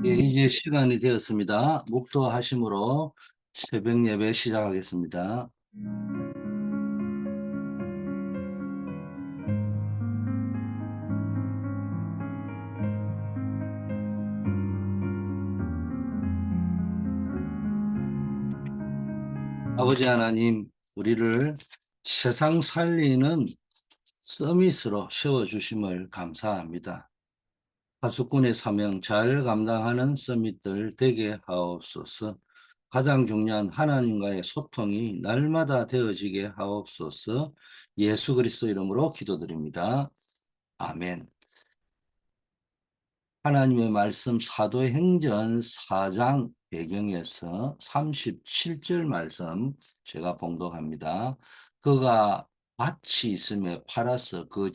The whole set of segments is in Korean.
예, 이제 시간이 되었습니다. 목도하심으로 새벽 예배 시작하겠습니다. 아버지 하나님, 우리를 세상 살리는 서밋으로 세워주심을 감사합니다. 파수꾼의 사명 잘 감당하는 서밋들 되게 하옵소서. 가장 중요한 하나님과의 소통이 날마다 되어지게 하옵소서. 예수 그리스도 이름으로 기도드립니다. 아멘. 하나님의 말씀 사도행전 4장 배경에서 37절 말씀 제가 봉독합니다. 그가 밭이 있음에 팔아서 그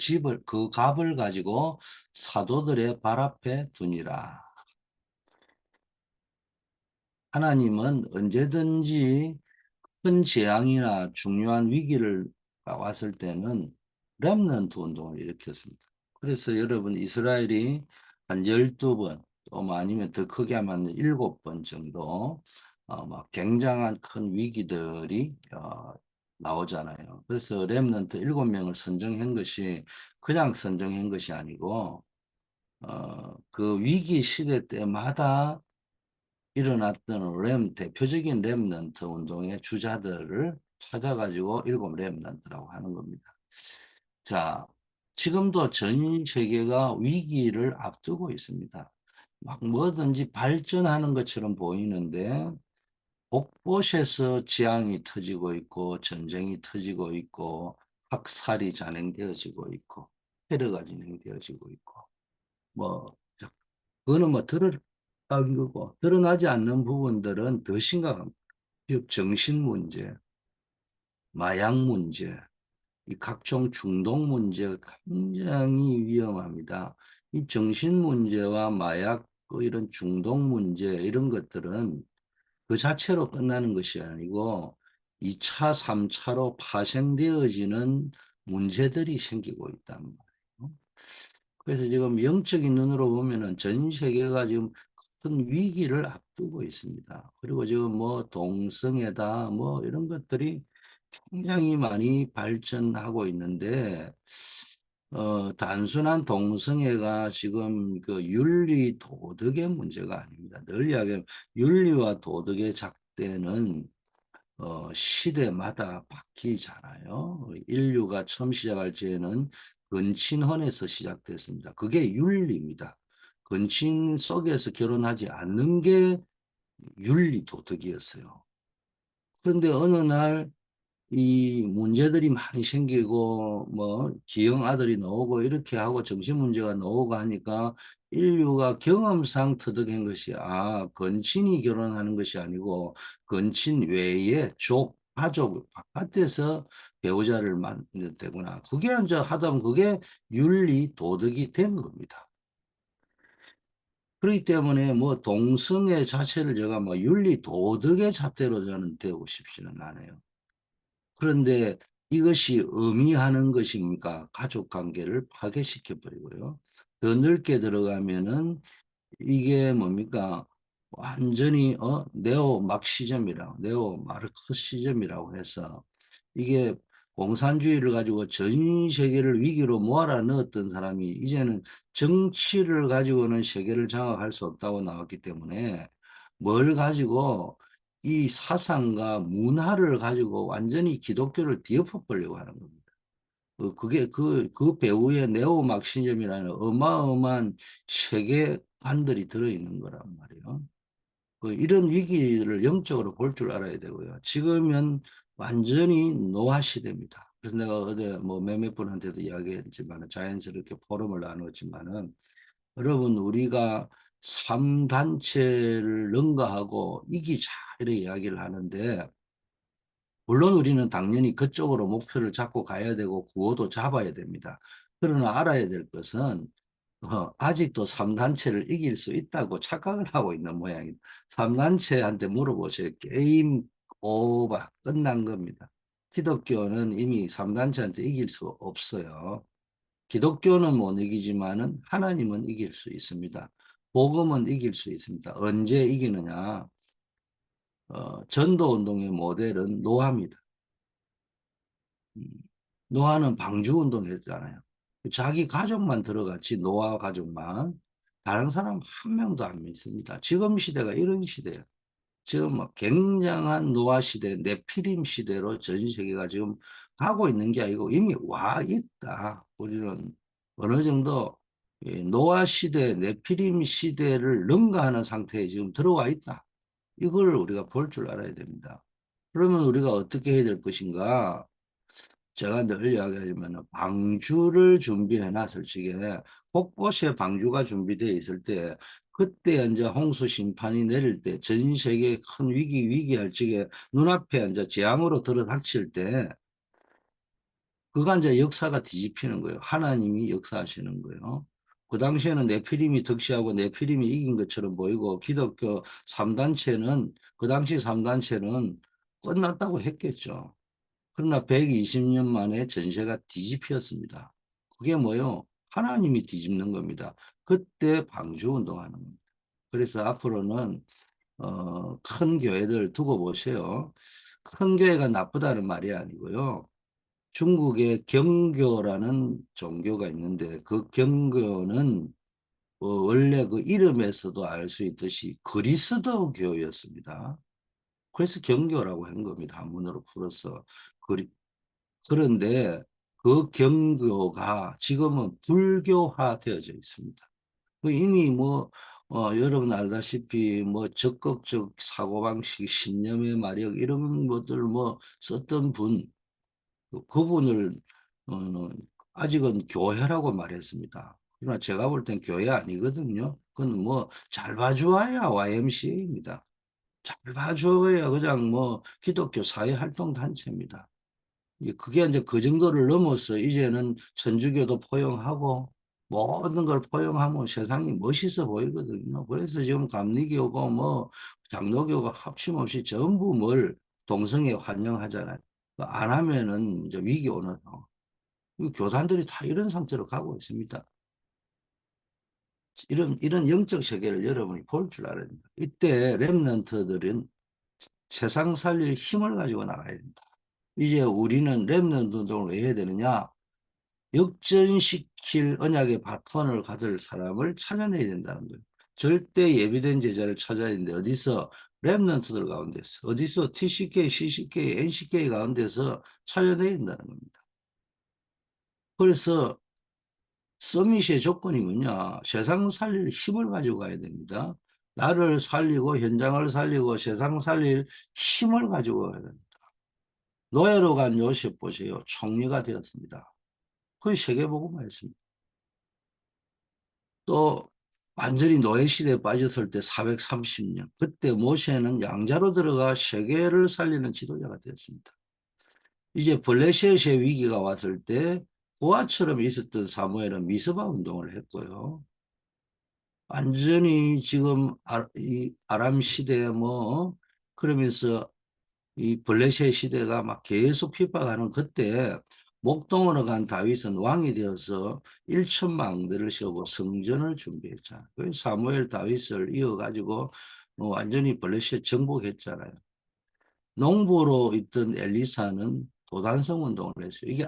값을 가지고 사도들의 발 앞에 두니라. 하나님은 언제든지 큰 재앙이나 중요한 위기를 왔을 때는 렘넌트 운동을 일으켰습니다. 그래서 여러분 이스라엘이 한 12번 또 아니면 더 크게 하면 7번 정도 막 굉장한 큰 위기들이 나오잖아요. 그래서 렘넌트 7명을 선정한 것이 그냥 선정한 것이 아니고 그 위기 시대 때마다 일어났던 대표적인 렘넌트 운동의 주자들을 찾아가지고 일곱 렘넌트라고 하는 겁니다. 자, 지금도 전 세계가 위기를 앞두고 있습니다. 막 뭐든지 발전하는 것처럼 보이는데 곳곳에서 재앙이 터지고 있고 전쟁이 터지고 있고 학살이 진행되어지고 있고 테러가 진행되어지고 있고 뭐 그거는 뭐 드러난 거고 드러나지 않는 부분들은 더 심각합니다. 즉 정신 문제, 마약 문제, 이 각종 중독 문제가 굉장히 위험합니다. 이 정신 문제와 마약 이런 중독 문제 이런 것들은 그 자체로 끝나는 것이 아니고 2차, 3차로 파생되어지는 문제들이 생기고 있단 말이에요. 그래서 지금 영적인 눈으로 보면은 전 세계가 지금 큰 위기를 앞두고 있습니다. 그리고 지금 뭐 동성애다 뭐 이런 것들이 굉장히 많이 발전하고 있는데 단순한 동성애가 지금 그 윤리 도덕의 문제가 아닙니다. 늘 이야기하면 윤리와 도덕의 잣대는 시대마다 바뀌잖아요. 인류가 처음 시작할 때에는 근친혼에서 시작됐습니다. 그게 윤리입니다. 근친 속에서 결혼하지 않는 게 윤리 도덕이었어요. 그런데 어느 날 이 문제들이 많이 생기고 뭐 기형 아들이 나오고 이렇게 하고 정신 문제가 나오고 하니까 인류가 경험상 터득한 것이 건친이 결혼하는 것이 아니고 건친 외에 가족 바깥에서 배우자를 만나야 되구나. 그게 이제 하다 보면 그게 윤리 도덕이 된 겁니다. 그렇기 때문에 뭐 동성애 자체를 제가 뭐 윤리 도덕의 잣대로 저는 대고 싶지는 않아요. 그런데 이것이 의미하는 것입니까? 가족 관계를 파괴시켜 버리고요. 더 넓게 들어가면은 이게 뭡니까? 완전히 네오 막시즘이라고 네오 마르크시즘이라고 해서 이게 공산주의를 가지고 전 세계를 위기로 몰아 넣었던 사람이 이제는 정치를 가지고는 세계를 장악할 수 없다고 나왔기 때문에 뭘 가지고 이 사상과 문화를 가지고 완전히 기독교를 뒤엎어버리려고 하는 겁니다. 그게 그 배후에 네오 막시즘이라는 어마어마한 세계관들이 들어있는 거란 말이에요. 이런 위기를 영적으로 볼 줄 알아야 되고요. 지금은 완전히 노화 시대입니다. 그래서 내가 어제 뭐 몇몇 분한테도 이야기했지만 자연스럽게 포럼을 나눴지만은 여러분 우리가 3단체를 능가하고 이기자 이렇게 이야기를 하는데 물론 우리는 당연히 그쪽으로 목표를 잡고 가야 되고 구호도 잡아야 됩니다. 그러나 알아야 될 것은 아직도 3단체를 이길 수 있다고 착각을 하고 있는 모양입니다. 3단체한테 물어보세요. 게임 오버 끝난 겁니다. 기독교는 이미 3단체한테 이길 수 없어요. 기독교는 못 이기지만은 하나님은 이길 수 있습니다. 복음은 이길 수 있습니다. 언제 이기느냐? 전도운동의 모델은 노아입니다. 음, 노아는 방주운동 했잖아요. 자기 가족만 들어갔지, 노아 가족만. 다른 사람 한 명도 안 믿습니다. 지금 시대가 이런 시대예요. 지금 뭐 굉장한 노아 시대, 네피림 시대로 전 세계가 지금 가고 있는 게 아니고 이미 와 있다. 우리는 어느 정도 이 노아 시대, 네피림 시대를 능가하는 상태에 지금 들어와 있다. 이걸 우리가 볼 줄 알아야 됩니다. 그러면 우리가 어떻게 해야 될 것인가? 제가 늘 이야기하지만 방주를 준비해 놨을 적에 곳곳에 방주가 준비되어 있을 때 그때 이제 홍수 심판이 내릴 때 전 세계 큰 위기할 적에 눈앞에 이제 재앙으로 들어닥칠 때 그가 이제 역사가 뒤집히는 거예요. 하나님이 역사하시는 거예요. 그 당시에는 네피림이 득세하고 네피림이 이긴 것처럼 보이고 기독교 3단체는 그 당시 3단체는 끝났다고 했겠죠. 그러나 120년 만에 전세가 뒤집혔습니다. 그게 뭐요? 하나님이 뒤집는 겁니다. 그때 방주운동하는 겁니다. 그래서 앞으로는 큰 교회들 두고 보세요. 큰 교회가 나쁘다는 말이 아니고요. 중국에 경교라는 종교가 있는데 그 경교는 원래 그 이름에서도 알 수 있듯이 그리스도 교였습니다. 그래서 경교라고 한 겁니다. 한문으로 풀어서. 그런데 그 경교가 지금은 불교화되어져 있습니다. 그 이미 뭐 여러분 알다시피 뭐 적극적 사고방식, 신념의 마력 이런 것들 뭐 썼던 분 그분을 어, 아직은 교회라고 말했습니다. 그러나 제가 볼 땐 교회 아니거든요. 그건 뭐 잘 봐주어야 YMCA입니다. 잘 봐줘야 그냥 뭐 기독교 사회활동단체입니다. 그게 이제 그 정도를 넘어서 이제는 천주교도 포용하고 모든 걸 포용하면 세상이 멋있어 보이거든요. 그래서 지금 감리교고 뭐 장로교가 합심없이 전부 뭘 동성애 환영하잖아요. 안 하면은 이제 위기 오는 교단들이 다 이런 상태로 가고 있습니다. 이런 영적 세계를 여러분이 볼 줄 알아야 됩니다. 이때 렘넌트들은 세상 살릴 힘을 가지고 나가야 됩니다. 이제 우리는 렘넌트 운동을 왜 해야 되느냐? 역전시킬 언약의 바톤을 가질 사람을 찾아내야 된다는 거예요. 절대 예비된 제자를 찾아야 되는데 어디서 렘넌트들 가운데서 어디서 TCK, CCK, NCK 가운데서 찾아내야 된다는 겁니다. 그래서 서밋의 조건이 뭐냐? 세상 살릴 힘을 가지고 가야 됩니다. 나를 살리고 현장을 살리고 세상 살릴 힘을 가지고 가야 됩니다. 노예로 간 요셉 보세요. 총리가 되었습니다. 거의 세계복음화였습니다. 또 완전히 노예 시대에 빠졌을 때 430년. 그때 모세는 양자로 들어가 세계를 살리는 지도자가 되었습니다. 이제 블레셋의 위기가 왔을 때 고아처럼 있었던 사무엘은 미스바 운동을 했고요. 완전히 지금 이 아람 시대 뭐 그러면서 이 블레셋 시대가 막 계속 핍박하는 그때 목동으로 간 다윗은 왕이 되어서 1천망대를 세우고 성전을 준비했잖아요. 그 사무엘 다윗을 이어가지고 완전히 블레셋 정복했잖아요. 농부로 있던 엘리사는 도단성 운동을 했어요. 이게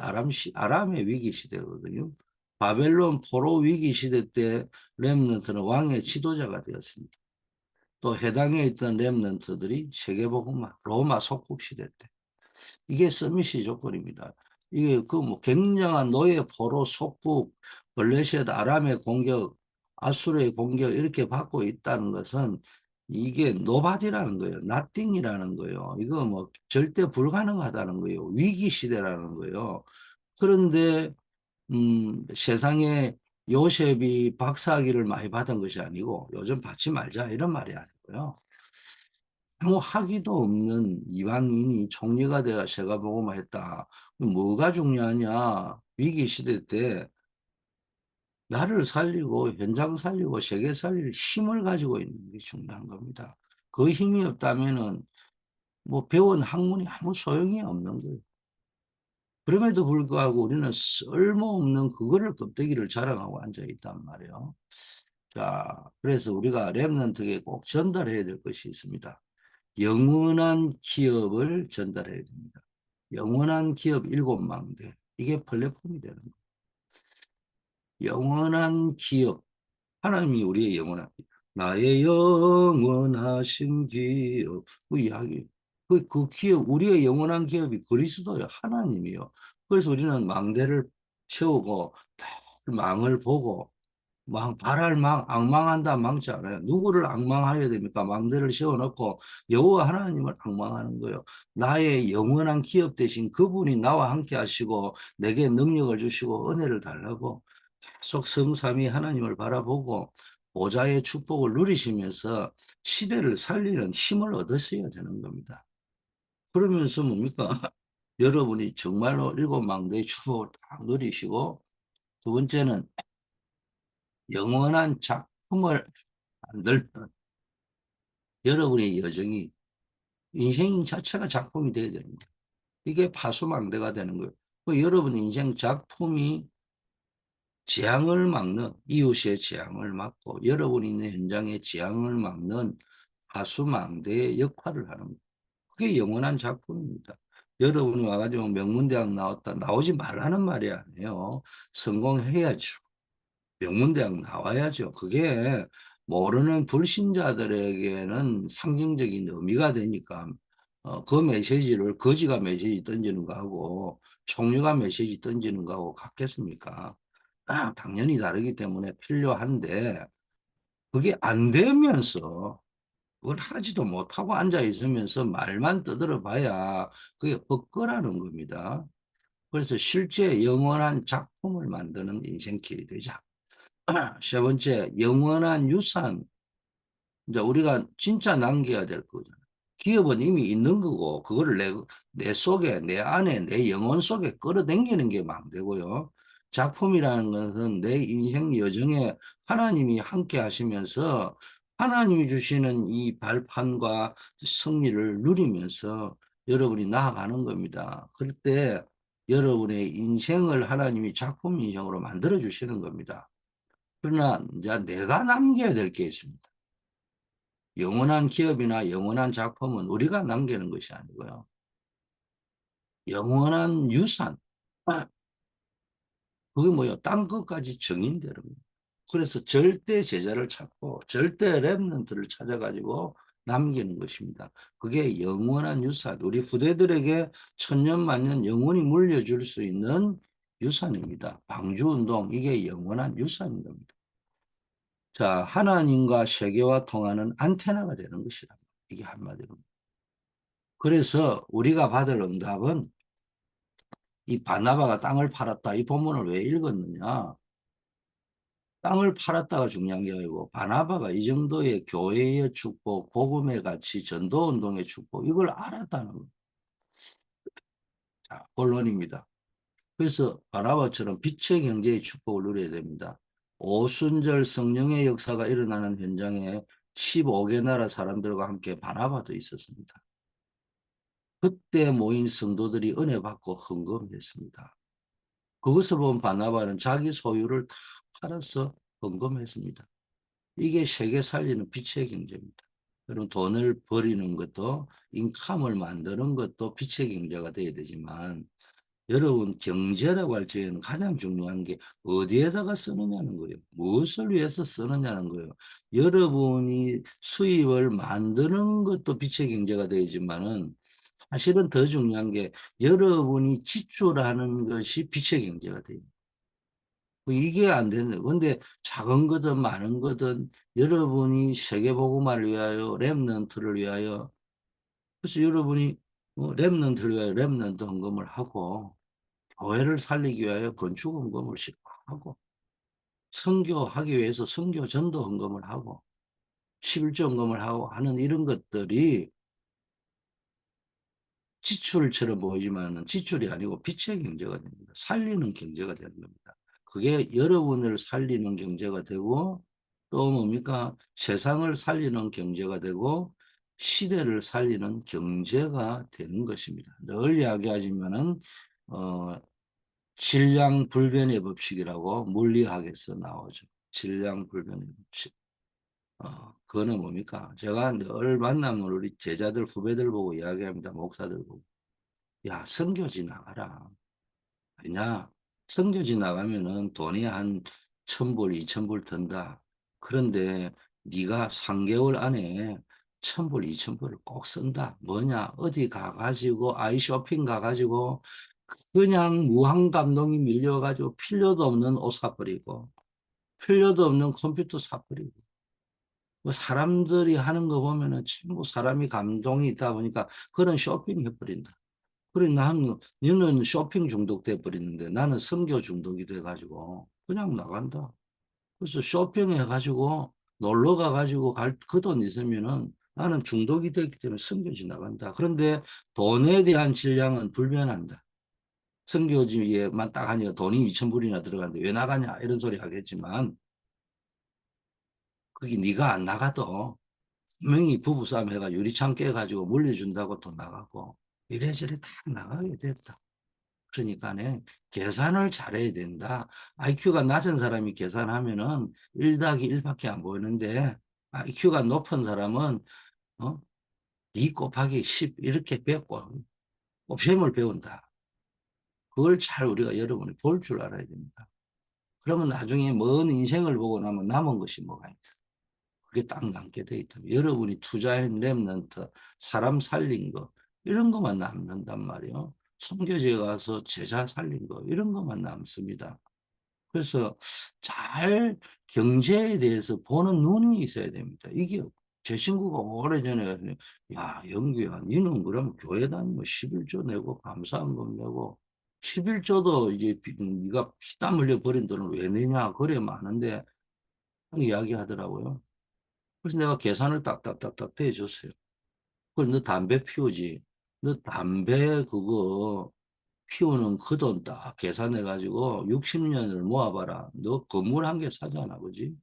아람의 위기 시대거든요. 바벨론 포로 위기 시대 때 렘넌트는 왕의 지도자가 되었습니다. 또 해당에 있던 렘넌트들이 세계복음화, 로마 속국 시대 때 이게 서밋의 조건입니다. 이게 그 뭐 굉장한 노예 포로 속국 블레셋 아람의 공격 아수르의 공격 이렇게 받고 있다는 것은 이게 노바디라는 거예요. nothing이라는 거예요. 이거 뭐 절대 불가능하다는 거예요. 위기 시대라는 거예요. 그런데 세상에 요셉이 박사학위를 많이 받은 것이 아니고 요즘 받지 말자 이런 말이 아니고요. 아무 학위도 없는 이방인이 총리가 돼야 세가복음화 했다. 뭐가 중요하냐? 위기 시대 때 나를 살리고 현장 살리고 세계 살릴 힘을 가지고 있는 게 중요한 겁니다. 그 힘이 없다면은 뭐 배운 학문이 아무 소용이 없는 거예요. 그럼에도 불구하고 우리는 쓸모없는 그거를 껍데기를 자랑하고 앉아 있단 말이에요. 자, 그래서 우리가 랩런트에게 꼭 전달해야 될 것이 있습니다. 영원한 기업을 전달해야 됩니다. 영원한 기업 7망대. 이게 플랫폼이 되는 거예요. 영원한 기업. 하나님이 우리의 영원한 기업. 나의 영원하신 기업. 그 이야기. 그 기업, 우리의 영원한 기업이 그리스도요. 하나님이요. 그래서 우리는 망대를 세우고 망을 보고 발할 악망한다 망치 않아요. 누구를 악망하여야 됩니까? 망대를 세워놓고 여호와 하나님을 악망하는 거예요. 나의 영원한 기업 대신 그분이 나와 함께 하시고 내게 능력을 주시고 은혜를 달라고 계속 성삼위 하나님을 바라보고 보좌의 축복을 누리시면서 시대를 살리는 힘을 얻으셔야 되는 겁니다. 그러면서 뭡니까? 여러분이 정말로 7망대의 축복을 딱 누리시고 두 번째는 영원한 작품을 만들던 여러분의 여정이 인생 자체가 작품이 되어야 됩니다. 이게 파수망대가 되는 거예요. 여러분 인생 작품이 재앙을 막는 이웃의 재앙을 막고 여러분이 있는 현장의 재앙을 막는 파수망대의 역할을 하는 거예요. 그게 영원한 작품입니다. 여러분이 와가지고 명문대학 나왔다 나오지 말라는 말이 아니에요. 성공해야죠. 명문대학 나와야죠. 그게 모르는 불신자들에게는 상징적인 의미가 되니까 그 메시지를 거지가 메시지 던지는 거하고 총리가 메시지 던지는 거하고 같겠습니까? 당연히 다르기 때문에 필요한데 그게 안 되면서 그걸 하지도 못하고 앉아 있으면서 말만 떠들어 봐야 그게 헛거라는 겁니다. 그래서 실제 영원한 작품을 만드는 인생길이 되자. 세 번째, 영원한 유산. 이제 우리가 진짜 남겨야 될 거잖아요. 기업은 이미 있는 거고, 그거를 내 속에, 내 안에, 내 영혼 속에 끌어당기는 게 망되고요. 작품이라는 것은 내 인생 여정에 하나님이 함께 하시면서 하나님이 주시는 이 발판과 승리를 누리면서 여러분이 나아가는 겁니다. 그럴 때 여러분의 인생을 하나님이 작품 인생으로 만들어 주시는 겁니다. 그러나 이제 내가 남겨야 될 게 있습니다. 영원한 기업이나 영원한 작품은 우리가 남기는 것이 아니고요. 영원한 유산. 그게 뭐예요? 땅 끝까지 정인되는 거예요. 그래서 절대 제자를 찾고 절대 렘넌트를 찾아가지고 남기는 것입니다. 그게 영원한 유산. 우리 후대들에게 천년만년 영원히 물려줄 수 있는 유산입니다. 방주운동 이게 영원한 유산인 겁니다. 자, 하나님과 세계와 통하는 안테나가 되는 것이다. 이게 한마디로. 그래서 우리가 받을 응답은 이 바나바가 땅을 팔았다. 이 본문을 왜 읽었느냐? 땅을 팔았다가 중요한 게 아니고 바나바가 이 정도의 교회의 축복, 복음의 가치, 전도운동의 축복 이걸 알았다는 거예요. 자, 본론입니다. 그래서 바나바처럼 빛의 경제의 축복을 누려야 됩니다. 오순절 성령의 역사가 일어나는 현장에 15개 나라 사람들과 함께 바나바도 있었습니다. 그때 모인 성도들이 은혜 받고 헌금했습니다. 그것을 본 바나바는 자기 소유를 다 팔아서 헌금했습니다. 이게 세계 살리는 빛의 경제입니다. 여러분 돈을 버리는 것도 인컴을 만드는 것도 빛의 경제가 되어야 되지만 여러분 경제라고 할 적에는 가장 중요한 게 어디에다가 쓰느냐는 거예요. 무엇을 위해서 쓰느냐는 거예요. 여러분이 수입을 만드는 것도 빛의 경제가 되지만은 사실은 더 중요한 게 여러분이 지출하는 것이 빛의 경제가 돼요. 이게 안 되는 근데 작은 거든 많은 거든 여러분이 세계복음화를 위하여 렘넌트를 위하여 그래서 여러분이 렘넌트를 위하여 렘넌트 헌금을 하고 교회를 살리기 위하여 건축 헌금을 하고 선교하기 위해서 선교 전도 헌금을 하고 11조 헌금을 하고 하는 이런 것들이 지출처럼 보이지만 지출이 아니고 빛의 경제가 됩니다. 살리는 경제가 되는 겁니다. 그게 여러분을 살리는 경제가 되고 또 뭡니까? 세상을 살리는 경제가 되고 시대를 살리는 경제가 되는 것입니다. 늘 이야기하지만은 질량 불변의 법칙이라고 물리학에서 나오죠. 질량 불변. 그거는 뭡니까? 제가 늘 만나면 우리 제자들, 후배들 보고 이야기합니다. 목사들 보고. 야, 선교지 나가라. 왜냐? 선교지 나가면은 돈이 한 1,000불, 2,000불 든다. 그런데 네가 3개월 안에 1,000불, 2,000불을 꼭 쓴다. 뭐냐? 어디 가가지고 아이쇼핑 가가지고 그냥 무한 감동이 밀려가지고 필요도 없는 옷 사버리고 필요도 없는 컴퓨터 사버리고 뭐 사람들이 하는 거 보면은 전부 사람이 감동이 있다 보니까 그런 쇼핑 해버린다. 그래, 너는 쇼핑 중독돼 버리는데 나는 선교 중독이 돼가지고 그냥 나간다. 그래서 쇼핑해가지고 놀러 가가지고 그 돈 있으면은 나는 중독이 됐기 때문에 선교지 나간다. 그런데 돈에 대한 질량은 불변한다. 선교지에만 딱 하니까 돈이 2,000불이나 들어가는데 왜 나가냐 이런 소리 하겠지만 그게 네가 안 나가도 분명히 부부싸움 해가 유리창 깨가지고 물려준다고 또 나가고 이래저래 다 나가게 됐다. 그러니까는 계산을 잘해야 된다. IQ가 낮은 사람이 계산하면은 1 더하기 1밖에 안 보이는데 IQ가 높은 사람은 어? 2 곱하기 10 이렇게 배웠고 곱셈을 배운다. 그걸 잘 우리가 여러분이 볼 줄 알아야 됩니다. 그러면 나중에 먼 인생을 보고 나면 남은 것이 뭐가 있다. 그게 딱 남게 돼 있다. 여러분이 투자한 랩런트, 사람 살린 거 이런 것만 남는단 말이에요. 선교지에 가서 제자 살린 거 이런 것만 남습니다. 그래서 잘 경제에 대해서 보는 눈이 있어야 됩니다. 이게 제 친구가 오래전에 가서 야 영규야 니는 그럼 교회 다니면 11조 내고 감사한금 내고 11조도 이제 네가 피땀 흘려 버린 돈을 왜 내냐 그래 많은데 이야기하더라고요. 그래서 내가 계산을 딱딱딱딱 대줬어요. 그래 너 담배 피우지? 너 담배 그거 피우는 그 돈 딱 계산해가지고 60년을 모아봐라. 너 건물 한 개 사잖아, 그지?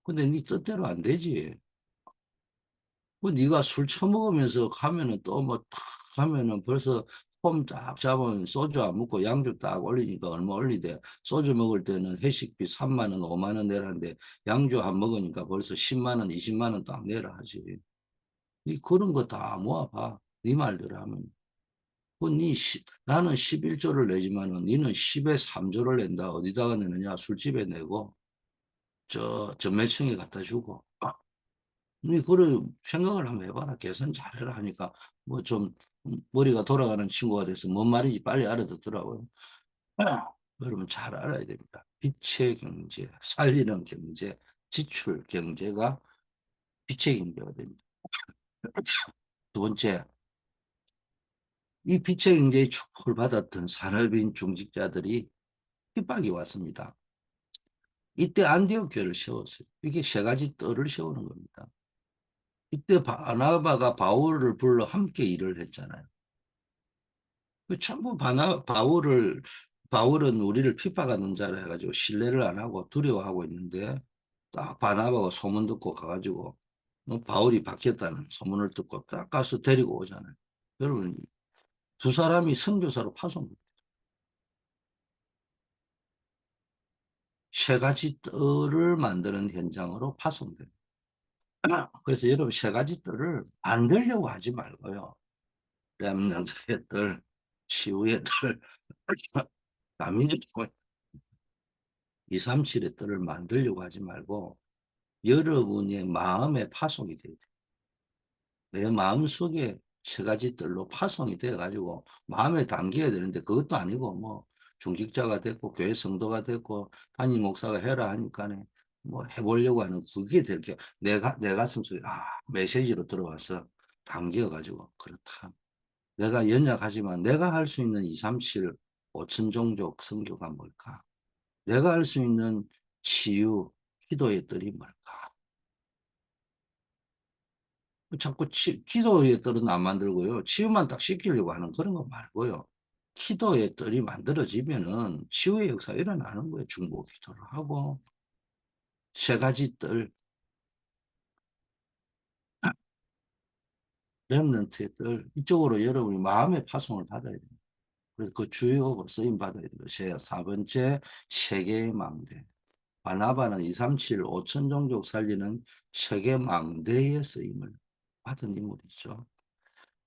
근데 네 뜻대로 안 되지. 그 네가 술 처먹으면서 가면은 또 뭐 탁 하면은 벌써 폼 딱 잡으면 소주 안 먹고 양주 딱 올리니까 얼마 올리대. 소주 먹을 때는 회식비 3만 원, 5만 원 내라는데 양주 한 먹으니까 벌써 10만 원, 20만 원 딱 내라 하지. 네 그런 거 다 모아봐. 네 말대로 하면. 나는 11조를 내지만은 니는 10에 3조를 낸다. 어디다가 내느냐? 술집에 내고, 전매청에 갖다 주고. 니 그런 생각을 한번 해봐라. 계산 잘해라 하니까, 뭐 좀, 머리가 돌아가는 친구가 돼서 뭔 말인지 빨리 알아듣더라고요. 여러분 잘 알아야 됩니다. 빛의 경제, 살리는 경제, 지출 경제가 빛의 경제가 됩니다. 두 번째, 이 빛의 경제의 축복을 받았던 산업인 중직자들이 핍박이 왔습니다. 이때 안디옥 교회를 세웠어요. 이게 세 가지 뜰을 세우는 겁니다. 이때 바나바가 바울을 불러 함께 일을 했잖아요. 그 전부 바울은 우리를 핍박하는 자라 해가지고 신뢰를 안 하고 두려워하고 있는데 딱 바나바가 소문 듣고 가가지고 바울이 바뀌었다는 소문을 듣고 딱 가서 데리고 오잖아요. 여러분 두 사람이 선교사로 파송돼요. 세 가지 뜰을 만드는 현장으로 파송돼요. 그래서 여러분 세 가지 뜰을 만들려고 하지 말고요. 렘넌트의 뜰, 치유의 뜰, 다민족 237의 뜰을 만들려고 하지 말고 여러분의 마음에 파송이 돼야 돼요. 내 마음속에 세 가지 뜰로 파송이 돼가지고 마음에 담겨야 되는데 그것도 아니고 뭐 중직자가 됐고 교회 성도가 됐고 담임 목사가 해라 하니까는 뭐 해보려고 하는 그게 될게 내 가슴 속에 메시지로 들어와서 담겨가지고 그렇다. 내가 연약하지만 내가 할 수 있는 237 5천 종족 선교가 뭘까? 내가 할 수 있는 치유, 기도의 뜰이 뭘까? 자꾸 기도의 뜰은 안 만들고요. 치유만 딱 시키려고 하는 그런 거 말고요. 기도의 뜰이 만들어지면은 치유의 역사가 일어나는 거예요. 중보 기도를 하고 세 가지 뜰, 렘넌트의 뜰 이쪽으로 여러분이 마음의 파송을 받아야 됩니다. 그래서 그 주역으로 쓰임 받아야 돼요. 세 번째 세계의 망대. 바나바는 237, 5천 종족 살리는 세계 망대의 쓰임을 받은 인물이죠.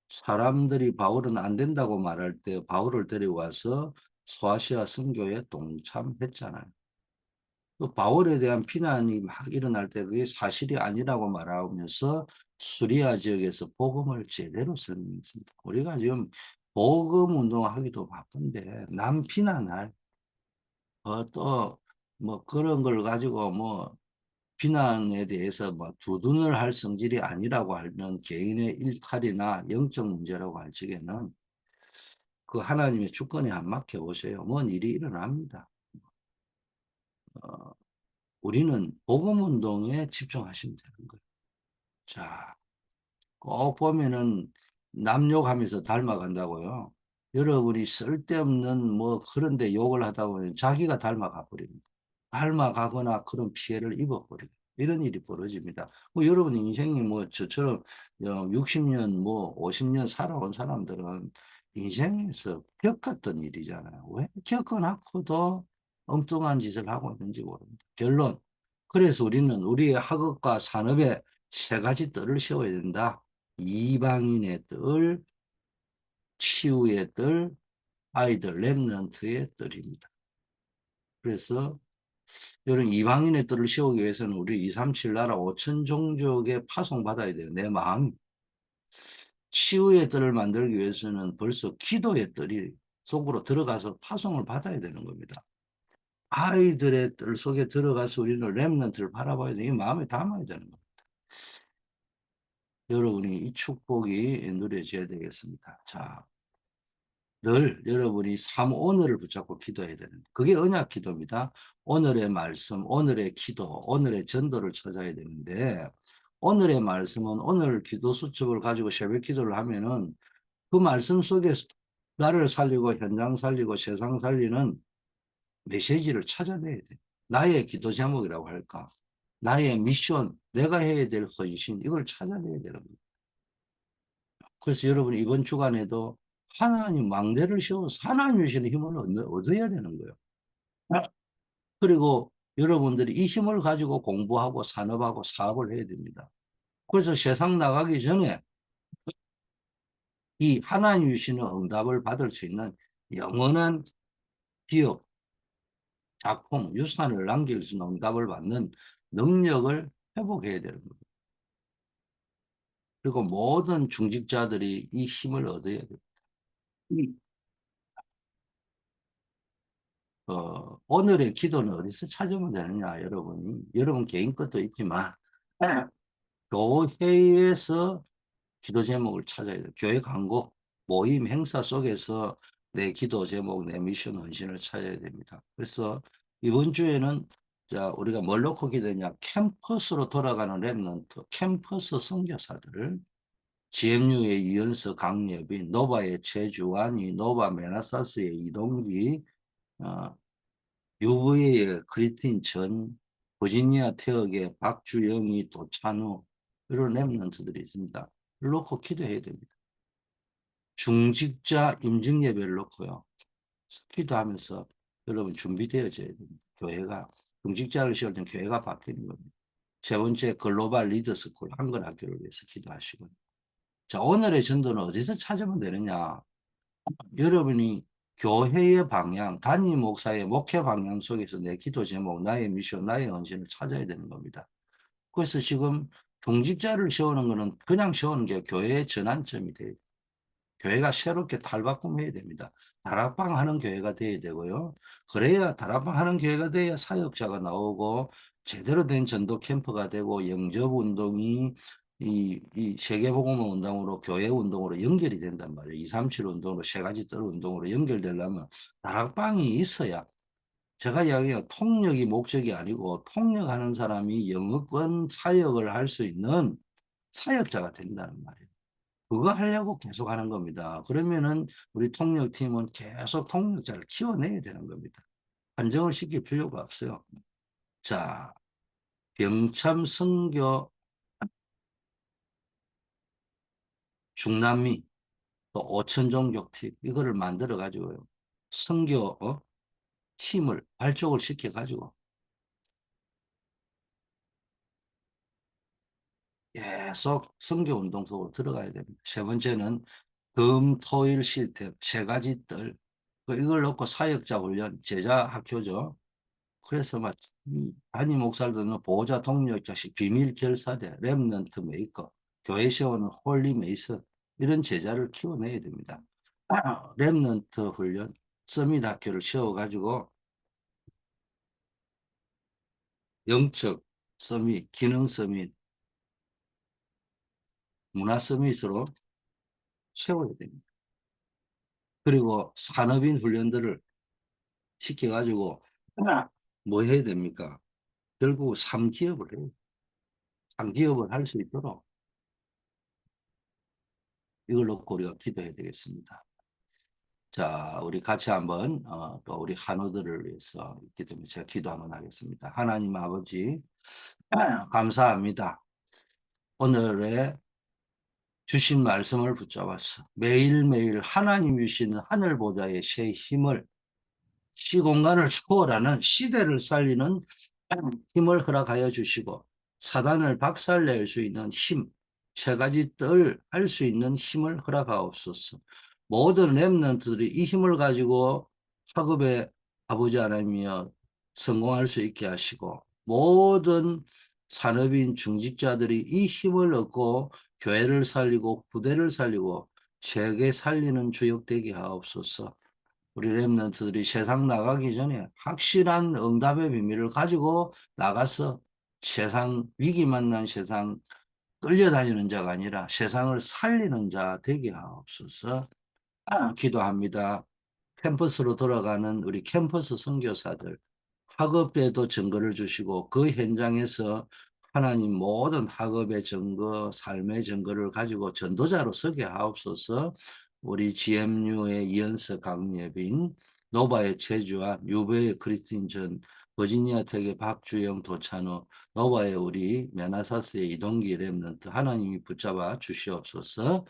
사람들이 바울은 안 된다고 말할 때 바울을 데리고 와서 소아시아 선교에 동참했잖아요. 또 바울에 대한 비난이 막 일어날 때 그게 사실이 아니라고 말하면서 수리아 지역에서 복음을 제대로 설명했습니다. 우리가 지금 복음 운동하기도 바쁜데 남 비난할 또 뭐 그런 걸 가지고 뭐 비난에 대해서 뭐 두둔을 할 성질이 아니라고 하면 개인의 일탈이나 영적 문제라고 할 적에는 그 하나님의 주권에 안 맡겨 보세요. 뭔 일이 일어납니다. 어, 우리는 복음 운동에 집중하시면 되는 거예요. 자, 꼭 보면은 남 욕하면서 닮아간다고요. 여러분이 쓸데없는 뭐 그런데 욕을 하다 보면 자기가 닮아가 버립니다. 닮아가거나 그런 피해를 입어버리고 이런 일이 벌어집니다. 뭐 여러분 인생이 뭐 저처럼 60년 뭐 50년 살아온 사람들은 인생에서 겪었던 일이잖아요. 왜 겪어놓고도 엉뚱한 짓을 하고 있는지 모릅니다. 결론. 그래서 우리는 우리의 학업과 산업에 세 가지 뜰을 세워야 된다. 이방인의 뜰, 치유의 뜰, 아이들 렘넌트의 뜰입니다. 그래서 이런 이방인의 뜰을 세우기 위해서는 우리 237 나라 5천 종족에 파송받아야 돼요. 내 마음이. 치유의 뜰을 만들기 위해서는 벌써 기도의 뜰이 속으로 들어가서 파송을 받아야 되는 겁니다. 아이들의 뜰 속에 들어가서 우리는 렘넌트를 바라봐야 돼. 이 마음에 담아야 되는 겁니다. 여러분이 이 축복이 누려져야 되겠습니다. 자, 늘 여러분이 삶 오늘을 붙잡고 기도해야 되는 그게 언약 기도입니다. 오늘의 말씀, 오늘의 기도, 오늘의 전도를 찾아야 되는데 오늘의 말씀은 오늘 기도 수첩을 가지고 새벽 기도를 하면은 그 말씀 속에 나를 살리고 현장 살리고 세상 살리는 메시지를 찾아내야 돼. 나의 기도 제목이라고 할까? 나의 미션, 내가 해야 될 헌신 이걸 찾아내야 되는 거예요. 그래서 여러분 이번 주간에도 하나님 망대를 세워서 하나님 주시는 힘을 얻어야 되는 거예요. 그리고 여러분들이 이 힘을 가지고 공부하고 산업하고 사업을 해야 됩니다. 그래서 세상 나가기 전에 이 하나님 주시는 응답을 받을 수 있는 영원한 기업, 작품, 유산을 남길 수 있는 응답을 받는 능력을 회복해야 되는 겁니다. 그리고 모든 중직자들이 이 힘을 얻어야 됩니다. 오늘의 기도는 어디서 찾으면 되느냐, 여러분이. 여러분 개인 것도 있지만, 교회에서 기도 제목을 찾아야 돼요. 교회 광고, 모임, 행사 속에서 내 기도 제목, 내 미션, 헌신을 찾아야 됩니다. 그래서 이번 주에는 자, 우리가 뭘 놓고 기도했냐? 캠퍼스로 돌아가는 랩런트, 캠퍼스 선교사들을 GMU의 이연서 강예빈, 노바의 최주환이, 노바 메나사스의 이동기, 어, UV의 크리스틴 전, 버지니아 태역의 박주영이, 도찬우 이런 랩런트들이 있습니다. 놓고 기도해야 됩니다. 중직자 임직 예배를 놓고요. 기도하면서 여러분 준비되어져야 됩니다. 교회가 중직자를 세울 때 교회가 바뀌는 겁니다. 세 번째 글로벌 리더스쿨 한글학교를 위해서 기도하시고요. 자, 오늘의 전도는 어디서 찾으면 되느냐? 여러분이 교회의 방향, 담임 목사의 목회 방향 속에서 내 기도 제목, 나의 미션, 나의 헌신을 찾아야 되는 겁니다. 그래서 지금 중직자를 세우는 것은 그냥 세우는 게 교회의 전환점이 돼요. 교회가 새롭게 탈바꿈해야 됩니다. 다락방 하는 교회가 돼야 되고요. 그래야 다락방 하는 교회가 돼야 사역자가 나오고 제대로 된 전도 캠프가 되고 영접 운동이 이 세계복음 운동으로 교회 운동으로 연결이 된단 말이에요. 237 운동으로 세 가지 뜰 운동으로 연결되려면 다락방이 있어야 제가 이야기해요. 통역이 목적이 아니고 통역하는 사람이 영어권 사역을 할 수 있는 사역자가 된다는 말이에요. 그거 하려고 계속 하는 겁니다. 그러면은 우리 통역팀은 계속 통역자를 키워내야 되는 겁니다. 한정을 시킬 필요가 없어요. 자, 병참 선교 중남미 또 오천종족 팀 이거를 만들어 가지고요. 선교 팀을 발족을 시켜 가지고 계속 선교운동 속으로 들어가야 됩니다. 세 번째는 금, 토, 일 시스템 세 가지 뜰. 이걸 놓고 사역자 훈련, 제자 학교죠. 그래서 막 담임 목사들은 보호자 동료 자식 비밀 결사대 렘넌트 메이커 교회 세우는 홀리 메이슨 이런 제자를 키워내야 됩니다. 렘넌트 훈련 서밋 학교를 세워가지고 영적 서밋 기능 서밋 문화 서밋으로 세워야 됩니다. 그리고 산업인 훈련들을 시켜가지고 뭐 해야 됩니까? 결국 3기업을 해요. 3기업을 할 수 있도록 이걸 놓고 우리가 기도해야 되겠습니다. 자, 우리 같이 한번 또 우리 한우들을 위해서 기도해 제가 기도 한번 하겠습니다. 하나님 아버지 감사합니다. 오늘의 주신 말씀을 붙잡았어. 매일매일 하나님 주시는 하늘 보좌의 새 힘을 시공간을 초월하는 시대를 살리는 힘을 허락하여 주시고 사단을 박살낼 수 있는 힘, 세 가지 뜰 할 수 있는 힘을 허락하옵소서. 모든 렘넌트들이 이 힘을 가지고 학업에 아버지 하나님이여 성공할 수 있게 하시고 모든 산업인 중직자들이 이 힘을 얻고 교회를 살리고 부대를 살리고 세계 살리는 주역 되게 하옵소서. 우리 랩런트들이 세상 나가기 전에 확실한 응답의 비밀을 가지고 나가서 세상 위기 만난 세상 끌려다니는 자가 아니라 세상을 살리는 자 되게 하옵소서. 기도합니다. 캠퍼스로 돌아가는 우리 캠퍼스 선교사들 학업에도 증거를 주시고 그 현장에서 하나님 모든 학업의 증거, 삶의 증거를 가지고 전도자로 서게 하옵소서. 우리 GMU의 이현석 강예빈, 노바의 최주환, 유배의 크리스틴 전, 버지니아 텍의 박주영, 도찬호, 노바의 우리 메나사스의 이동기 랩런트 하나님이 붙잡아 주시옵소서.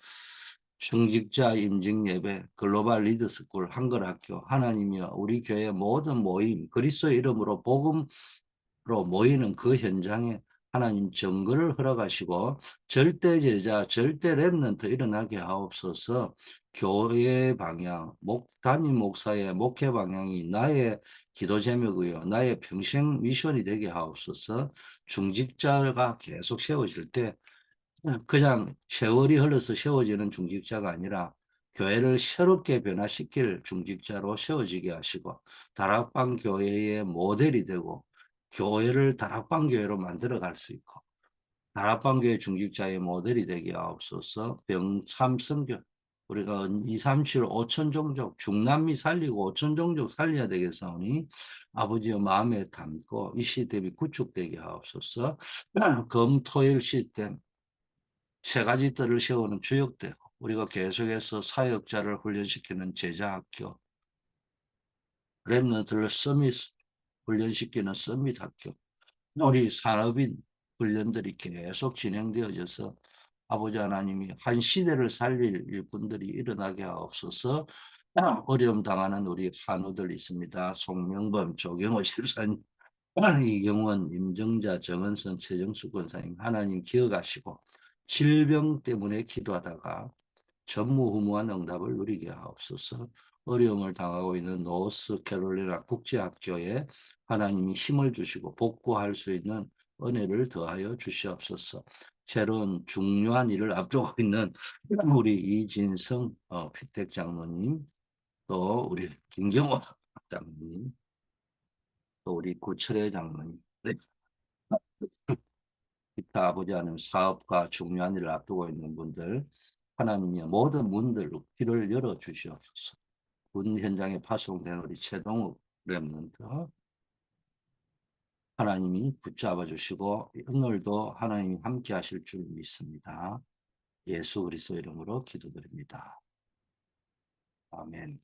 중직자 임직 예배 글로벌 리더스쿨 한글학교 하나님이여 우리 교회 모든 모임 그리스도 이름으로 복음으로 모이는 그 현장에 하나님 정거를 허락하시고 절대 제자 절대 렘넌트 일어나게 하옵소서. 교회 방향 담임 목사의 목회 방향이 나의 기도 제목이요 나의 평생 미션이 되게 하옵소서. 중직자가 계속 세워질 때 그냥 세월이 흘러서 세워지는 중직자가 아니라 교회를 새롭게 변화시킬 중직자로 세워지게 하시고 다락방 교회의 모델이 되고 교회를 다락방 교회로 만들어 갈 수 있고 다락방 교회 중직자의 모델이 되게 하옵소서. 병참 선교 우리가 2, 3, 7, 5천 종족 중남미 살리고 5천 종족 살려야 되겠사오니 아버지의 마음에 담고 이 시스템이 구축되게 하옵소서. 금토일 시스템 세 가지 뜰을 세우는 주역되고 우리가 계속해서 사역자를 훈련시키는 제자학교, 랩런트를 서밋 훈련시키는 서밋 학교, 우리 산업인 훈련들이 계속 진행되어져서 아버지 하나님이 한 시대를 살릴 일꾼들이 일어나게 하옵소서. 어려움 당하는 우리 한우들 있습니다. 송명범, 조경호 실사님, 이경원, 임정자, 정은선, 최정수 권사님 하나님 기억하시고 질병 때문에 기도하다가 전무후무한 응답을 누리게 하옵소서. 어려움을 당하고 있는 노스캐롤리나 국제학교에 하나님이 힘을 주시고 복구할 수 있는 은혜를 더하여 주시옵소서. 새로운 중요한 일을 앞두고 있는 우리 이진성 피택 장로님, 또 우리 김경호 장로님, 또 우리 구철의 장로님, 네. 기타 아버지 하나님 사업과 중요한 일을 앞두고 있는 분들 하나님이 모든 문들로 길을 열어주시옵소서. 군 현장에 파송된 우리 최동욱 랩런트 하나님이 붙잡아 주시고 오늘도 하나님이 함께 하실 줄 믿습니다. 예수 그리스도 이름으로 기도드립니다. 아멘.